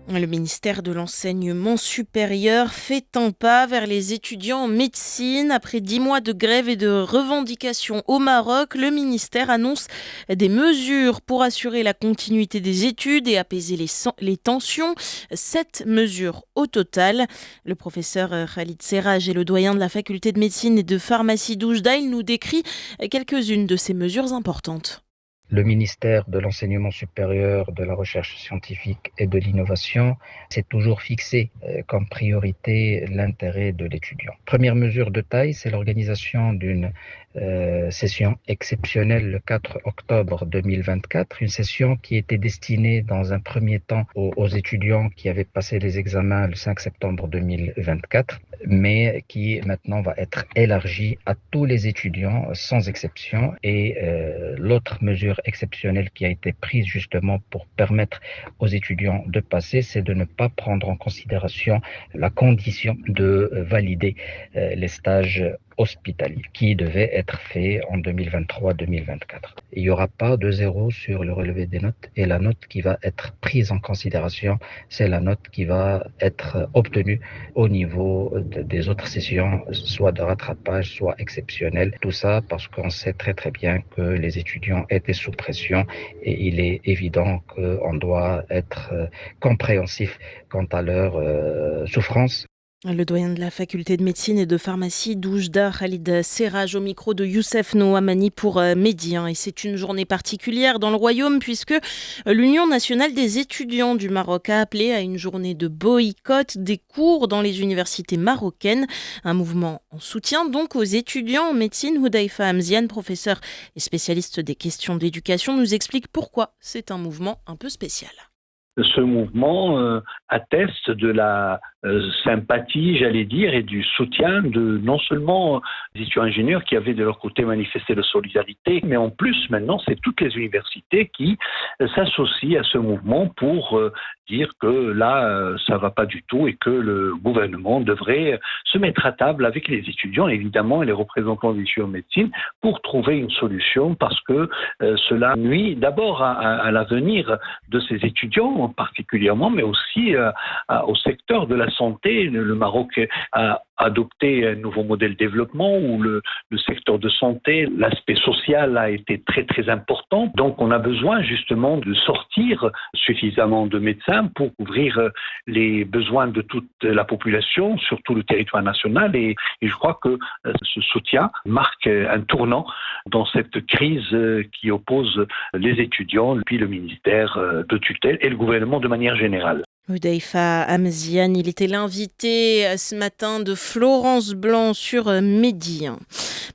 Le ministère de l'Enseignement supérieur fait un pas vers les étudiants en médecine. Après 10 mois de grève et de revendications au Maroc, le ministère annonce des mesures pour assurer la continuité des études et apaiser les tensions. 7 mesures au total. Le professeur Khalid Serraj est le doyen de la faculté de médecine et de pharmacie d'Oujda. Il nous décrit quelques-unes de ces mesures importantes. Le ministère de l'Enseignement supérieur, de la Recherche scientifique et de l'Innovation s'est toujours fixé comme priorité l'intérêt de l'étudiant. Première mesure de taille, c'est l'organisation d'une session exceptionnelle le 4 octobre 2024, une session qui était destinée dans un premier temps aux étudiants qui avaient passé les examens le 5 septembre 2024, mais qui maintenant va être élargie à tous les étudiants sans exception. Et l'autre mesure exceptionnelle qui a été prise justement pour permettre aux étudiants de passer, c'est de ne pas prendre en considération la condition de valider les stages hospitaliers qui devaient être faits en 2023-2024. Il n'y aura pas de zéro sur le relevé des notes et la note qui va être prise en considération, c'est la note qui va être obtenue au niveau des autres sessions, soit de rattrapage, soit exceptionnelle. Tout ça parce qu'on sait très très bien que les étudiants étaient sous pression et il est évident qu'on doit être compréhensif quant à leur souffrance. Le doyen de la faculté de médecine et de pharmacie d'Oujda, Khalid Serraj, au micro de Youssef Noamani pour Mehdi. Et c'est une journée particulière dans le royaume puisque l'Union nationale des étudiants du Maroc a appelé à une journée de boycott des cours dans les universités marocaines. Un mouvement en soutien donc aux étudiants en médecine. Hudaifa Hamzian, professeur et spécialiste des questions d'éducation, nous explique pourquoi c'est un mouvement un peu spécial. Ce mouvement atteste de la sympathie, j'allais dire, et du soutien de non seulement les étudiants ingénieurs qui avaient de leur côté manifesté leur solidarité, mais en plus maintenant c'est toutes les universités qui s'associent à ce mouvement pour dire que là ça va pas du tout et que le gouvernement devrait se mettre à table avec les étudiants évidemment et les représentants des étudiants en médecine pour trouver une solution parce que cela nuit d'abord à l'avenir de ces étudiants particulièrement, mais aussi au secteur de la santé. Le Maroc a adopté un nouveau modèle de développement où le secteur de santé, l'aspect social a été très très important. Donc on a besoin justement de sortir suffisamment de médecins pour couvrir les besoins de toute la population, sur tout le territoire national. Et je crois que ce soutien marque un tournant dans cette crise qui oppose les étudiants, puis le ministère de tutelle et le gouvernement de manière générale. Hudaifa Hamzian, il était l'invité ce matin de Florence Blanc sur Mehdi.